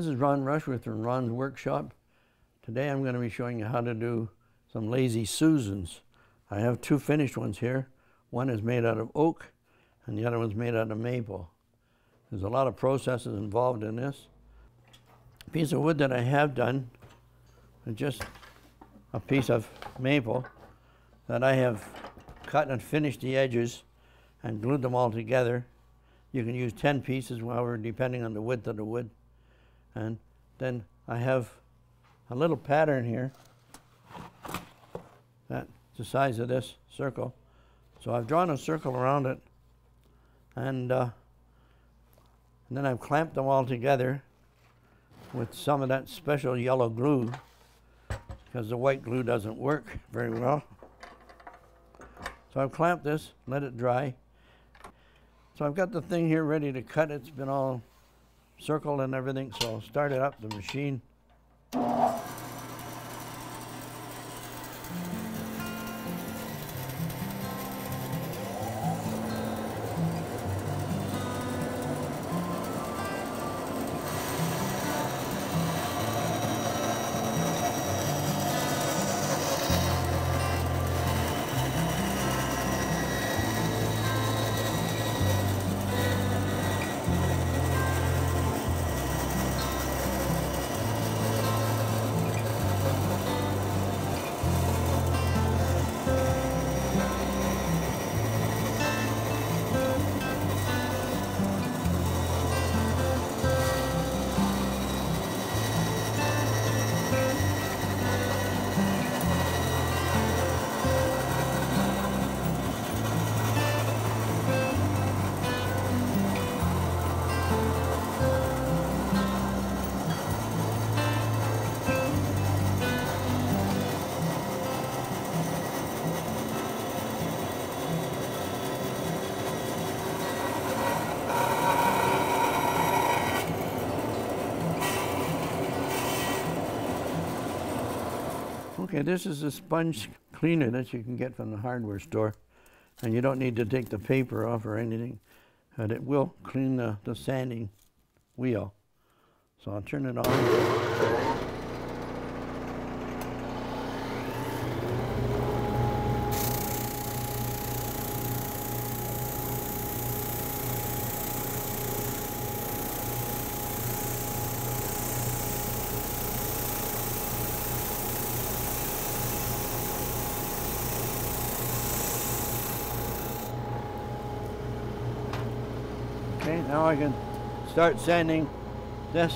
This is Ron Rushworth from Ron's Workshop. Today I'm going to be showing you how to do some Lazy Susans. I have two finished ones here. One is made out of oak and the other one's made out of maple. There's a lot of processes involved in this. A piece of wood that I have done is just a piece of maple that I have cut and finished the edges and glued them all together. You can use 10 pieces, however, depending on the width of the wood. And then I have a little pattern here that's the size of this circle. So I've drawn a circle around it, and then I've clamped them all together with some of that special yellow glue because the white glue doesn't work very well. So I've clamped this, let it dry. So I've got the thing here ready to cut. It's been all circled and everything, so I'll start it up, the machine. Okay, this is a sponge cleaner that you can get from the hardware store, and you don't need to take the paper off or anything, and it will clean the sanding wheel. So I'll turn it on. Okay, now I can start sanding this.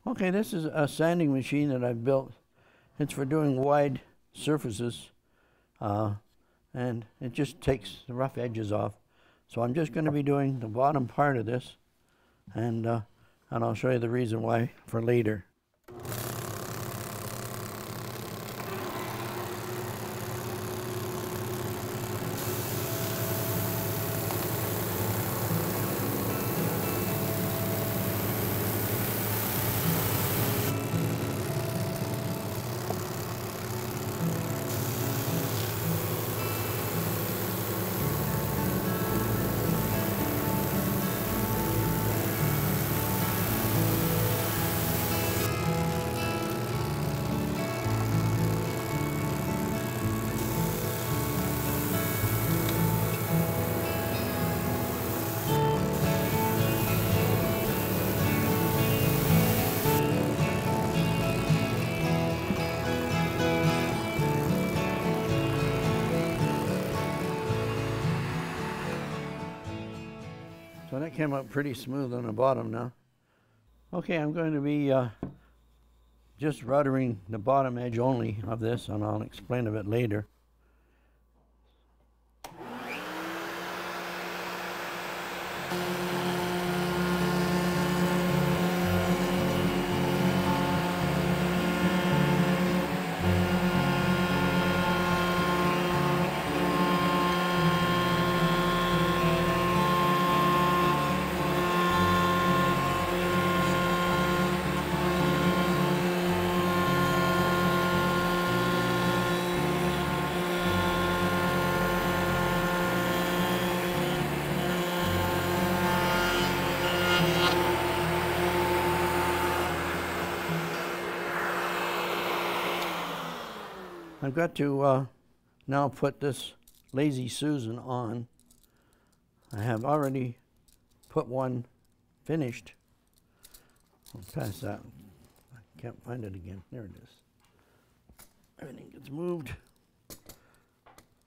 Okay, this is a sanding machine that I've built. It's for doing wide surfaces, and it just takes the rough edges off. So I'm just going to be doing the bottom part of this, and I'll show you the reason why for later. So that came up pretty smooth on the bottom now. Okay, I'm going to be just ruddering the bottom edge only of this, and I'll explain a bit later. I've got to now put this Lazy Susan on. I have already put one finished. I'll pass that. I can't find it again. There it is. Everything gets moved.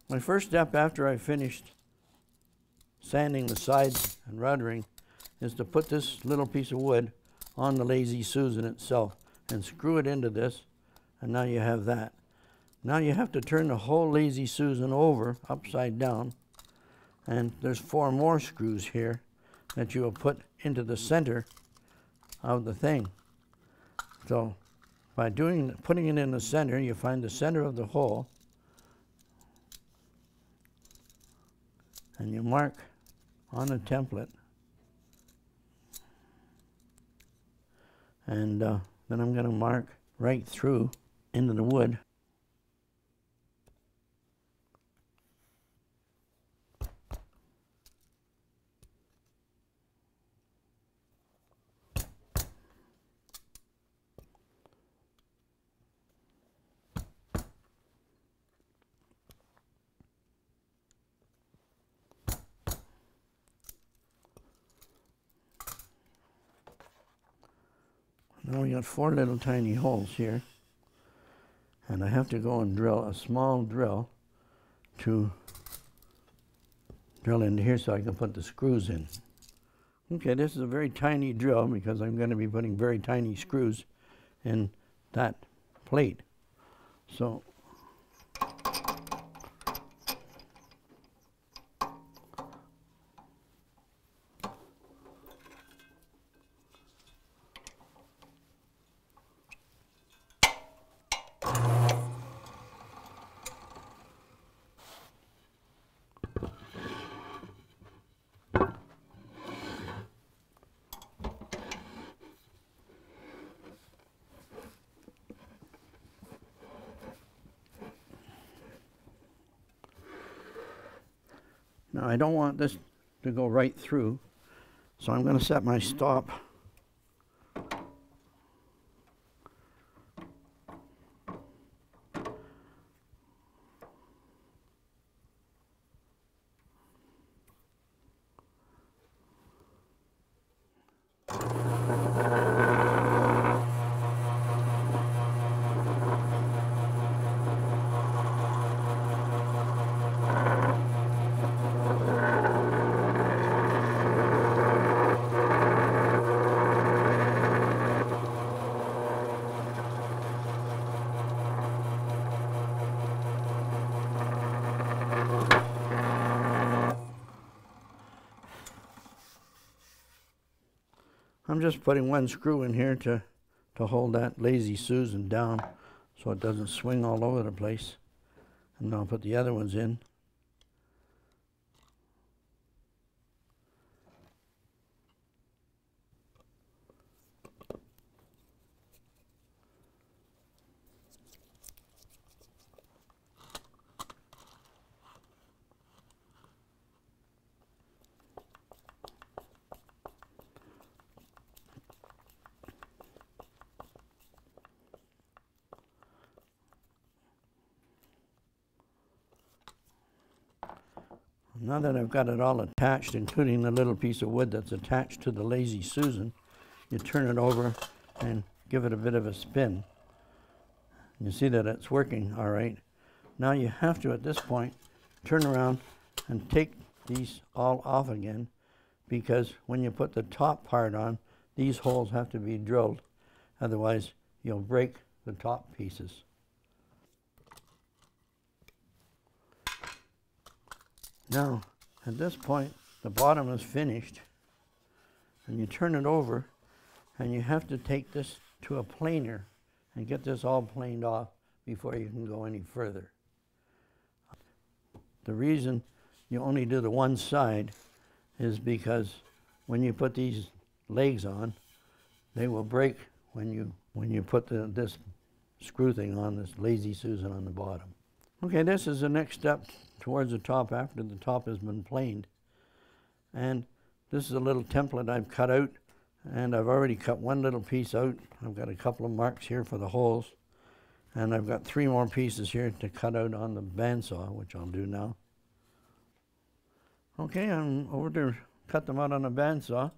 My first step after I finished sanding the sides and ruddering is to put this little piece of wood on the Lazy Susan itself and screw it into this, and now you have that. Now you have to turn the whole Lazy Susan over, upside down, and there's 4 more screws here that you will put into the center of the thing. So by putting it in the center, you find the center of the hole, and you mark on the template, and then I'm going to mark right through into the wood. Now we got 4 little tiny holes here, and I have to go and drill a small drill to drill into here so I can put the screws in. Okay, this is a very tiny drill because I'm going to be putting very tiny screws in that plate. So now I don't want this to go right through, so I'm going to set my stop I'm just putting 1 screw in here to hold that Lazy Susan down so it doesn't swing all over the place. And I'll put the other ones in. Now that I've got it all attached, including the little piece of wood that's attached to the Lazy Susan, you turn it over and give it a bit of a spin. You see that it's working all right. Now you have to, at this point, turn around and take these all off again because when you put the top part on, these holes have to be drilled. Otherwise, you'll break the top pieces. Now, at this point, the bottom is finished, and you turn it over, and you have to take this to a planer and get this all planed off before you can go any further. The reason you only do the one side is because when you put these legs on, they will break when you put this screw thing on, this Lazy Susan on the bottom. Okay, this is the next step towards the top after the top has been planed. And this is a little template I've cut out, and I've already cut one little piece out. I've got a couple of marks here for the holes, and I've got 3 more pieces here to cut out on the bandsaw, which I'll do now. Okay, I'm over to cut them out on a bandsaw.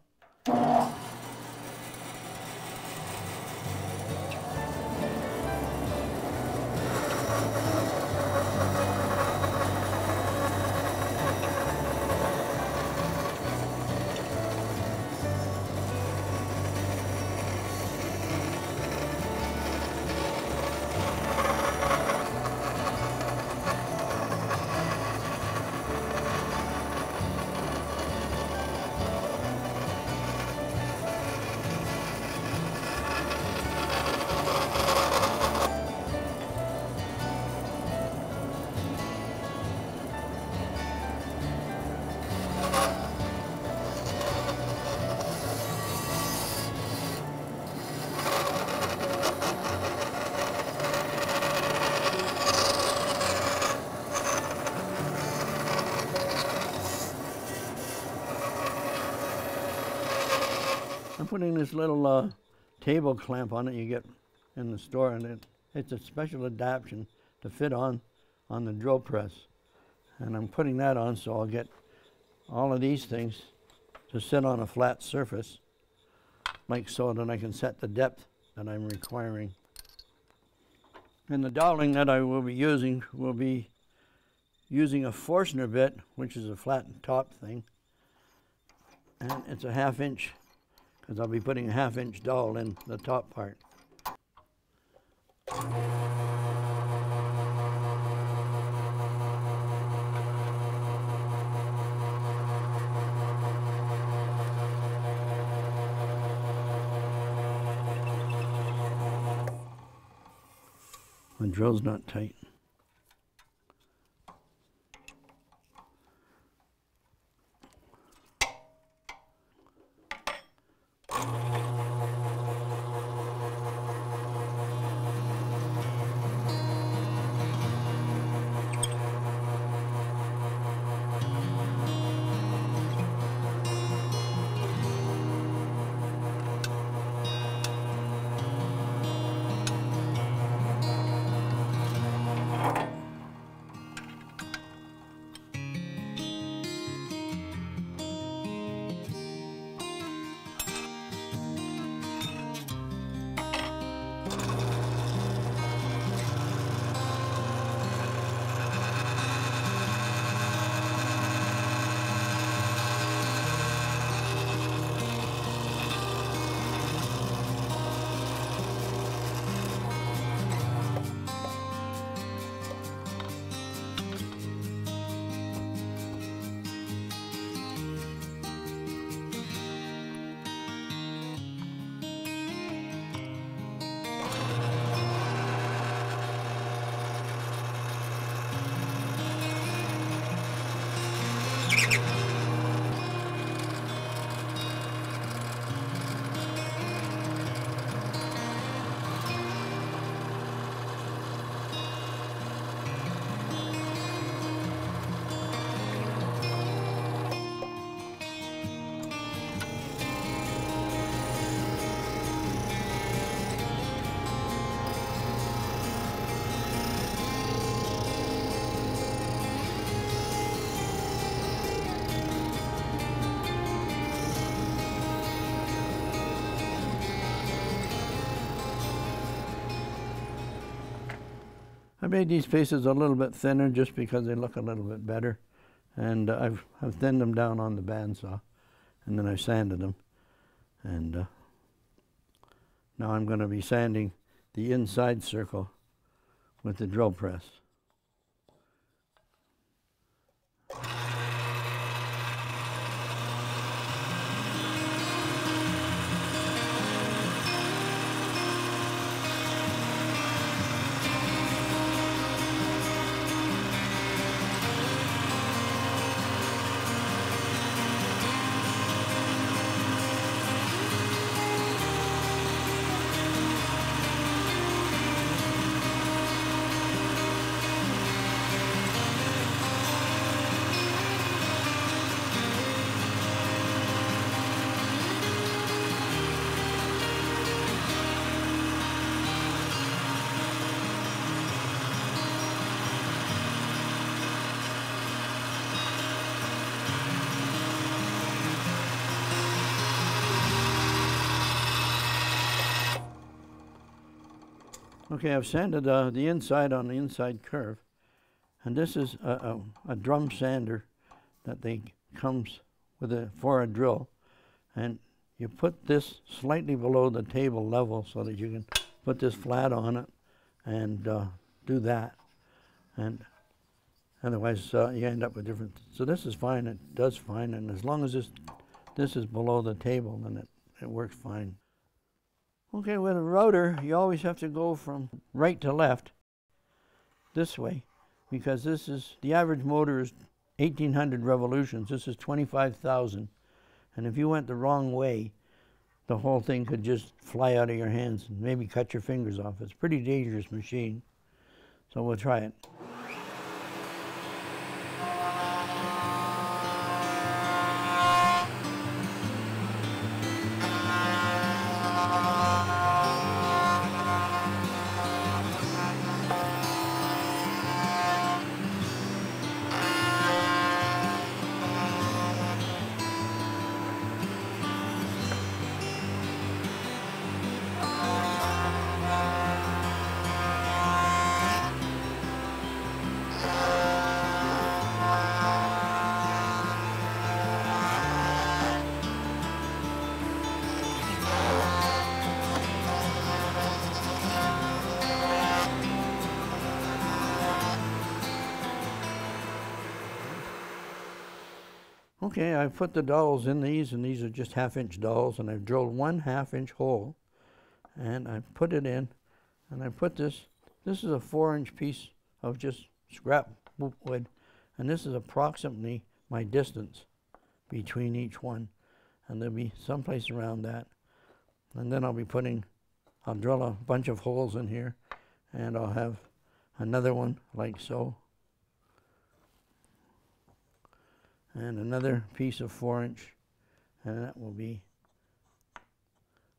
I'm putting this little table clamp on it you get in the store, and it's a special adaptation to fit on the drill press. And I'm putting that on so I'll get all of these things to sit on a flat surface, like so, that I can set the depth that I'm requiring. And the doweling that I will be using a Forstner bit, which is a flat top thing, and it's a 1/2 inch, because I'll be putting a 1/2 inch dowel in the top part. The drill's not tight. I made these pieces a little bit thinner just because they look a little bit better, and I've thinned them down on the bandsaw. and then I sanded them. And now I'm going to be sanding the inside circle with the drill press. Okay, I've sanded the inside on the inside curve, and this is a drum sander that comes with for a drill, and you put this slightly below the table level so that you can put this flat on it and do that, and otherwise you end up with different. So this is fine; it does fine, and as long as this is below the table, then it works fine. Okay, with a router, you always have to go from right to left this way, because this is, the average motor is 1,800 revolutions. This is 25,000. And if you went the wrong way, the whole thing could just fly out of your hands and maybe cut your fingers off. It's a pretty dangerous machine. So we'll try it. Okay, I've put the dowels in these, and these are just 1/2-inch dowels, and I've drilled 1 1/2-inch hole, and I put it in, and I put this is a 4-inch piece of just scrap wood, and this is approximately my distance between each one, and there'll be someplace around that. And then I'll drill a bunch of holes in here, and I'll have another one like so, and another piece of 4-inch, and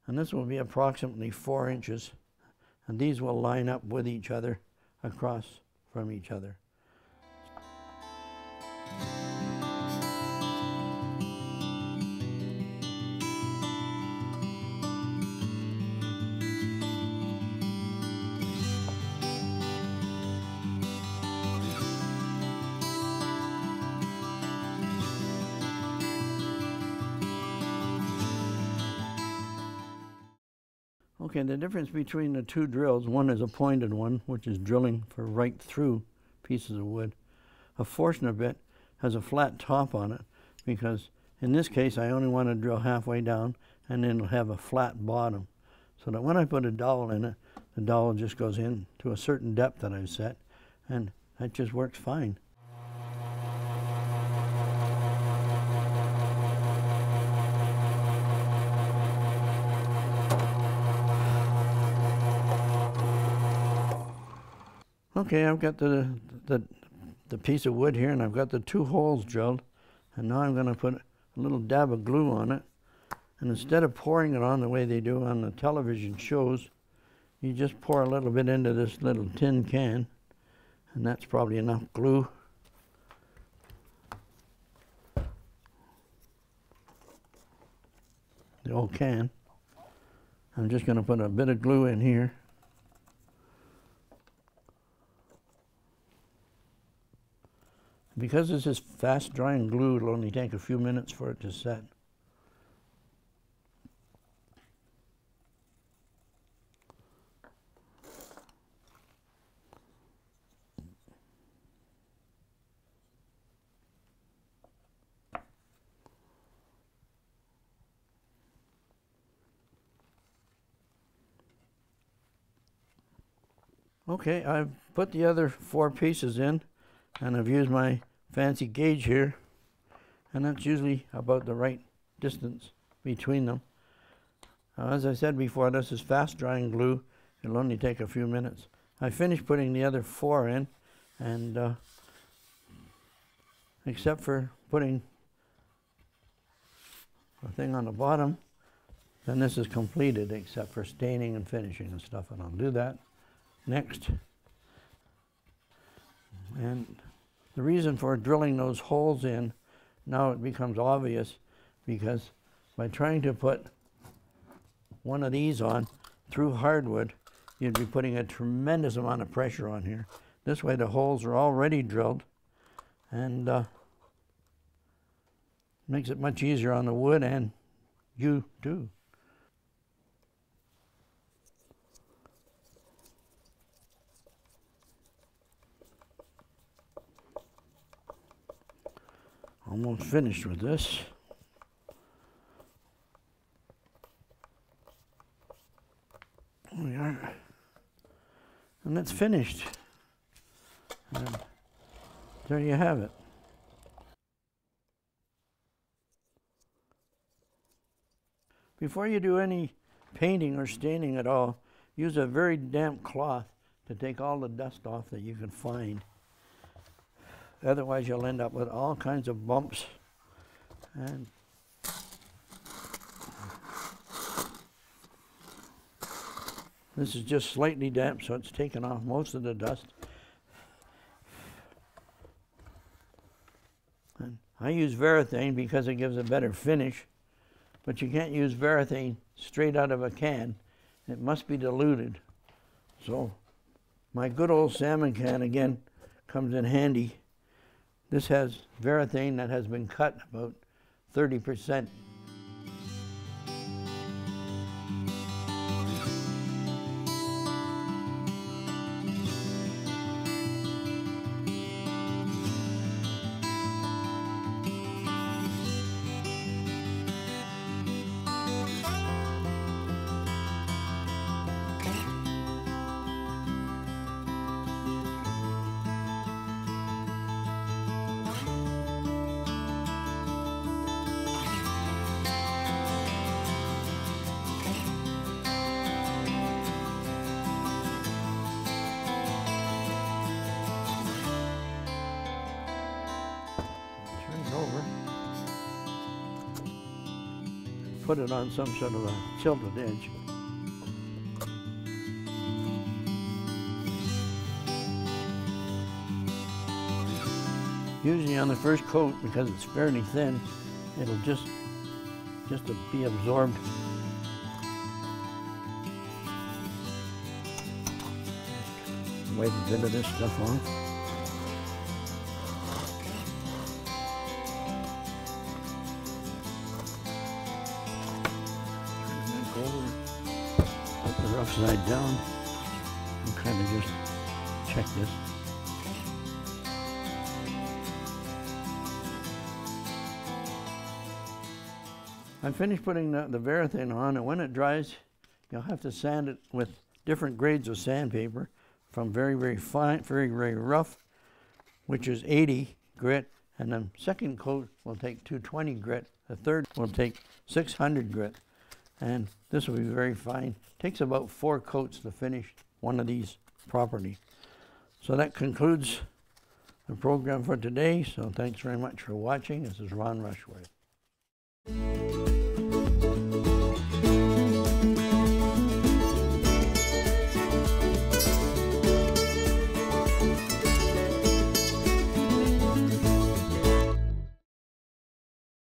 this will be approximately 4 inches, and these will line up with each other across from each other. Okay, the difference between the two drills, one is a pointed one, which is drilling for right through pieces of wood. A Forstner bit has a flat top on it, because in this case I only want to drill halfway down, and then it'll have a flat bottom, so that when I put a dowel in it, the dowel just goes in to a certain depth that I've set, and that just works fine. Okay, I've got the piece of wood here, and I've got the 2 holes drilled, and now I'm going to put a little dab of glue on it, and instead of pouring it on the way they do on the television shows, you just pour a little bit into this little tin can, and that's probably enough glue. The old can. I'm just going to put a bit of glue in here. Because this is fast drying glue, it'll only take a few minutes for it to set. Okay, I've put the other 4 pieces in, and I've used my fancy gauge here, and that's usually about the right distance between them. As I said before, this is fast drying glue. It'll only take a few minutes. I finished putting the other 4 in, and except for putting a thing on the bottom, then this is completed except for staining and finishing and stuff, and I'll do that next. And the reason for drilling those holes in, now it becomes obvious, because by trying to put one of these on through hardwood, you'd be putting a tremendous amount of pressure on here. This way the holes are already drilled, and makes it much easier on the wood and you too. Almost finished with this. There we are. And it's finished. And there you have it. Before you do any painting or staining at all, use a very damp cloth to take all the dust off that you can find. Otherwise you'll end up with all kinds of bumps. And this is just slightly damp, so it's taken off most of the dust. And I use Varathane because it gives a better finish, but you can't use Varathane straight out of a can. It must be diluted. So my good old salmon can again comes in handy. This has Varathane that has been cut about 30%. Over. Put it on some sort of a tilted edge. Usually on the first coat, because it's fairly thin, it'll just to be absorbed. Wipe a bit of this stuff on. Put the rough side down and kind of just check this. I finished putting the Varathane on, and when it dries, you'll have to sand it with different grades of sandpaper, from very, very fine, very, very rough, which is 80 grit, and the second coat will take 220 grit, the third will take 600 grit. And this will be very fine. Takes about 4 coats to finish one of these properly. So that concludes the program for today. So thanks very much for watching. This is Ron Rushworth.